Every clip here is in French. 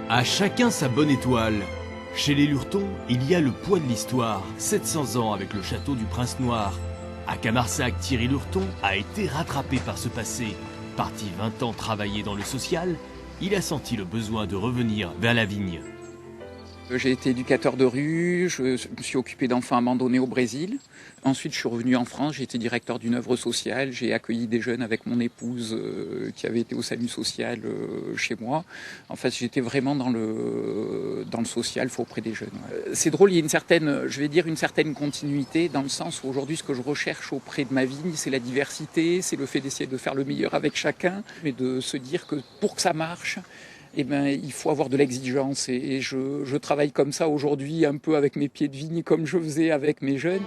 À chacun sa bonne étoile. Chez les Lurton, il y a le poids de l'histoire, 700 ans avec le château du Prince Noir. À Camarsac, Thierry Lurton a été rattrapé par ce passé. Parti 20 ans travailler dans le social, il a senti le besoin de revenir vers la vigne. J'ai été éducateur de rue, je me suis occupé d'enfants abandonnés au Brésil. Ensuite, je suis revenu en France, j'ai été directeur d'une œuvre sociale. J'ai accueilli des jeunes avec mon épouse qui avait été au SAMU social chez moi. En fait, j'étais vraiment dans le social, auprès des jeunes. C'est drôle, il y a une certaine continuité dans le sens où aujourd'hui, ce que je recherche auprès de ma vigne, c'est la diversité, c'est le fait d'essayer de faire le meilleur avec chacun, mais de se dire que pour que ça marche, il faut avoir de l'exigence et je travaille comme ça aujourd'hui, un peu avec mes pieds de vigne, comme je faisais avec mes jeunes.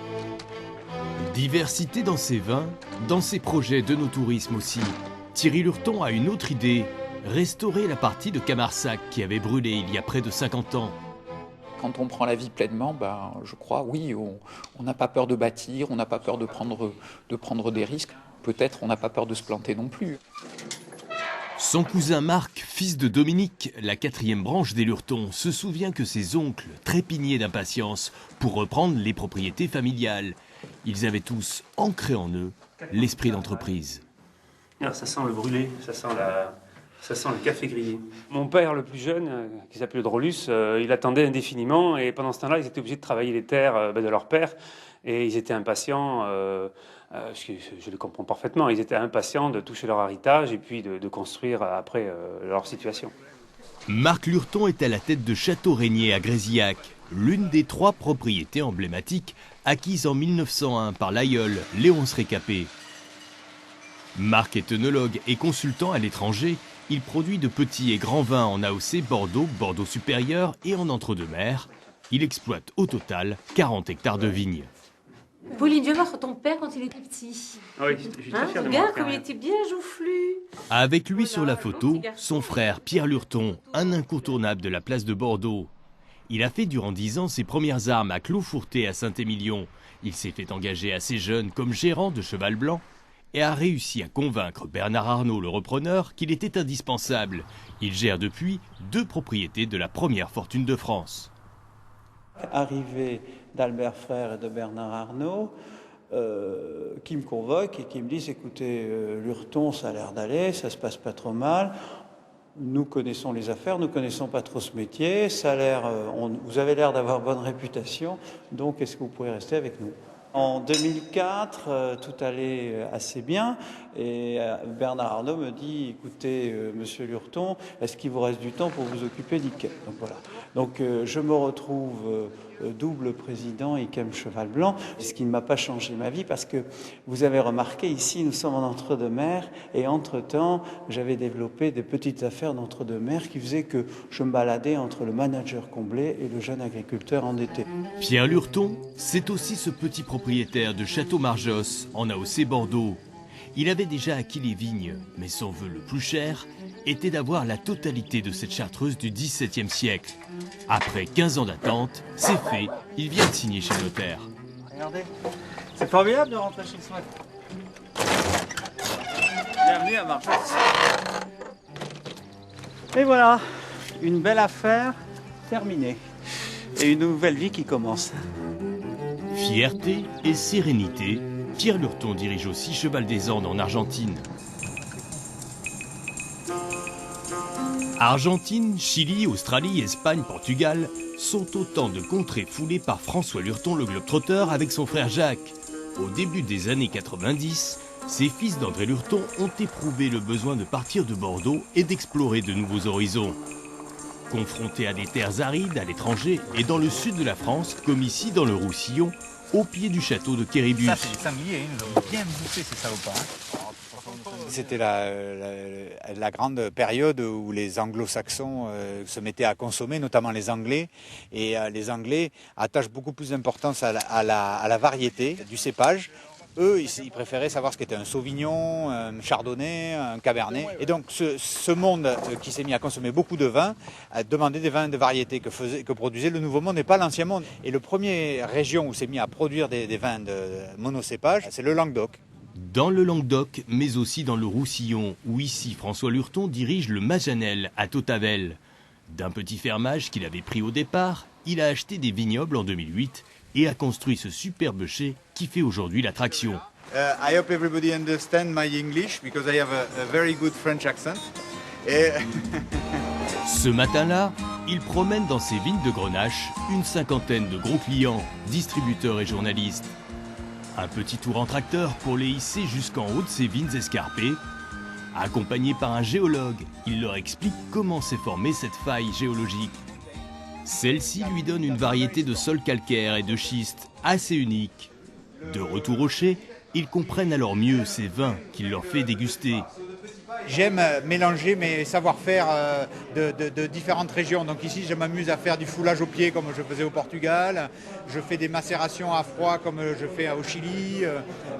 Diversité dans ses vins, dans ses projets de no-tourisme aussi. Thierry Lurton a une autre idée, restaurer la partie de Camarsac qui avait brûlé il y a près de 50 ans. Quand on prend la vie pleinement, je crois, oui, on n'a pas peur de bâtir, on n'a pas peur de prendre des risques. Peut-être on n'a pas peur de se planter non plus. Son cousin Marc, fils de Dominique, la 4e branche des Lurton, se souvient que ses oncles trépignaient d'impatience pour reprendre les propriétés familiales. Ils avaient tous ancré en eux l'esprit d'entreprise. Alors ça sent le brûlé, ça sent le café grillé. Mon père, le plus jeune, qui s'appelait Drolus, il attendait indéfiniment et pendant ce temps-là, ils étaient obligés de travailler les terres de leur père et ils étaient impatients. Je le comprends parfaitement, ils étaient impatients de toucher leur héritage et puis de construire après leur situation. Marc Lurton est à la tête de Château Régnier à Grésillac, l'une des 3 propriétés emblématiques acquises en 1901 par l'aïeul Léonce Récapé. Marc est œnologue et consultant à l'étranger. Il produit de petits et grands vins en AOC Bordeaux, Bordeaux supérieur et en entre-deux-mers. Il exploite au total 40 hectares de vignes. Pauline, je vais voir ton père quand il était petit. Oui, je suis très fier de moi. Regarde comme il était bien joufflu. Avec lui sur la photo, son frère Pierre Lurton, un incontournable de la place de Bordeaux. Il a fait durant 10 ans ses premières armes à Clos-Fourté à Saint-Émilion. Il s'est fait engager assez jeune comme gérant de Cheval Blanc et a réussi à convaincre Bernard Arnault, le repreneur, qu'il était indispensable. Il gère depuis 2 propriétés de la première fortune de France. Arrivé d'Albert Frère et de Bernard Arnault, qui me convoquent et qui me disent « Écoutez, Lurton, ça a l'air d'aller, ça se passe pas trop mal. Nous connaissons les affaires, nous connaissons pas trop ce métier. Ça a l'air, vous avez l'air d'avoir bonne réputation, donc est-ce que vous pouvez rester avec nous ?» En 2004, tout allait assez bien et Bernard Arnault me dit « Écoutez, monsieur Lurton, est-ce qu'il vous reste du temps pour vous occuper d'IKEM ?» Donc voilà. Donc je me retrouve double président IKEM Cheval Blanc, ce qui ne m'a pas changé ma vie parce que vous avez remarqué ici nous sommes en entre-deux-mers et entre-temps j'avais développé des petites affaires d'entre-deux-mers qui faisaient que je me baladais entre le manager comblé et le jeune agriculteur endetté. Pierre Lurton, c'est aussi ce petit propriétaire de Château Marjosse en AOC Bordeaux. Il avait déjà acquis les vignes, mais son vœu le plus cher était d'avoir la totalité de cette chartreuse du XVIIe siècle. Après 15 ans d'attente, c'est fait, il vient de signer chez le notaire. Regardez, c'est formidable de rentrer chez soi. Bienvenue à Marjosse. Et voilà, une belle affaire terminée et une nouvelle vie qui commence. Fierté et sérénité, Pierre Lurton dirige aussi Cheval des Andes en Argentine. Argentine, Chili, Australie, Espagne, Portugal sont autant de contrées foulées par François Lurton le globe-trotteur avec son frère Jacques. Au début des années 90, ses fils d'André Lurton ont éprouvé le besoin de partir de Bordeaux et d'explorer de nouveaux horizons. Confrontés à des terres arides à l'étranger et dans le sud de la France, comme ici dans le Roussillon, au pied du château de Quéribus. Ça, c'est les sangliers, ils nous ont bien bouffé ces salopards. C'était la grande période où les anglo-saxons se mettaient à consommer, notamment les Anglais. Et les Anglais attachent beaucoup plus d'importance à la variété du cépage. Eux, ils préféraient savoir ce qu'était un Sauvignon, un Chardonnay, un Cabernet. Et donc, ce monde qui s'est mis à consommer beaucoup de vin a demandé des vins de variété que produisait le Nouveau Monde et pas l'Ancien Monde. Et la première région où s'est mis à produire des vins de monocépage, c'est le Languedoc. Dans le Languedoc, mais aussi dans le Roussillon, où ici François Lurton dirige le Majanel à Tautavel. D'un petit fermage qu'il avait pris au départ, il a acheté des vignobles en 2008 et a construit ce superbe chai qui fait aujourd'hui l'attraction. I hope everybody understand my English because I have a very good French accent. Et Ce matin-là, il promène dans ses vignes de Grenache une cinquantaine de gros clients, distributeurs et journalistes. Un petit tour en tracteur pour les hisser jusqu'en haut de ses vignes escarpées. Accompagné par un géologue, il leur explique comment s'est formée cette faille géologique. Celle-ci lui donne une variété de sols calcaires et de schiste assez unique. De retour au chai, ils comprennent alors mieux ces vins qu'il leur fait déguster. j'aime mélanger mes savoir-faire de différentes régions. Donc ici, je m'amuse à faire du foulage au pied comme je faisais au Portugal. Je fais des macérations à froid comme je fais au Chili.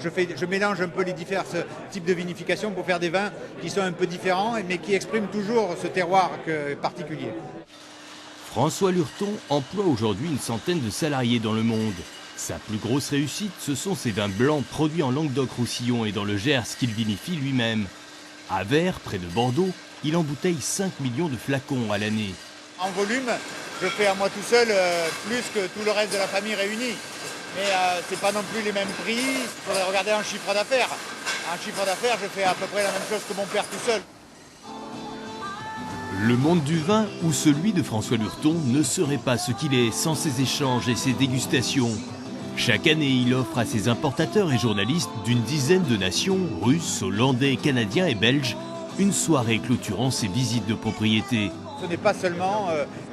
Je mélange un peu les divers types de vinification pour faire des vins qui sont un peu différents, mais qui expriment toujours ce terroir particulier. François Lurton emploie aujourd'hui une centaine de salariés dans le monde. Sa plus grosse réussite, ce sont ses vins blancs produits en Languedoc-Roussillon et dans le Gers qu'il vinifie lui-même. À Vers, près de Bordeaux, il embouteille 5 millions de flacons à l'année. En volume, je fais à moi tout seul plus que tout le reste de la famille réunie. Mais ce n'est pas non plus les mêmes prix, il faudrait regarder un chiffre d'affaires. Un chiffre d'affaires, je fais à peu près la même chose que mon père tout seul. Le monde du vin ou celui de François Lurton ne serait pas ce qu'il est sans ses échanges et ses dégustations. Chaque année, il offre à ses importateurs et journalistes d'une dizaine de nations, russes, hollandais, canadiens et belges, une soirée clôturant ses visites de propriété. Ce n'est pas seulement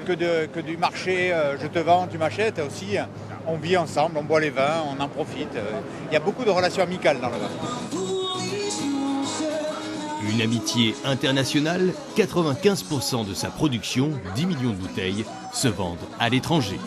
que du marché, je te vends, tu m'achètes, aussi on vit ensemble, on boit les vins, on en profite. Il y a beaucoup de relations amicales dans le vin. Une amitié internationale, 95% de sa production, 10 millions de bouteilles, se vendent à l'étranger.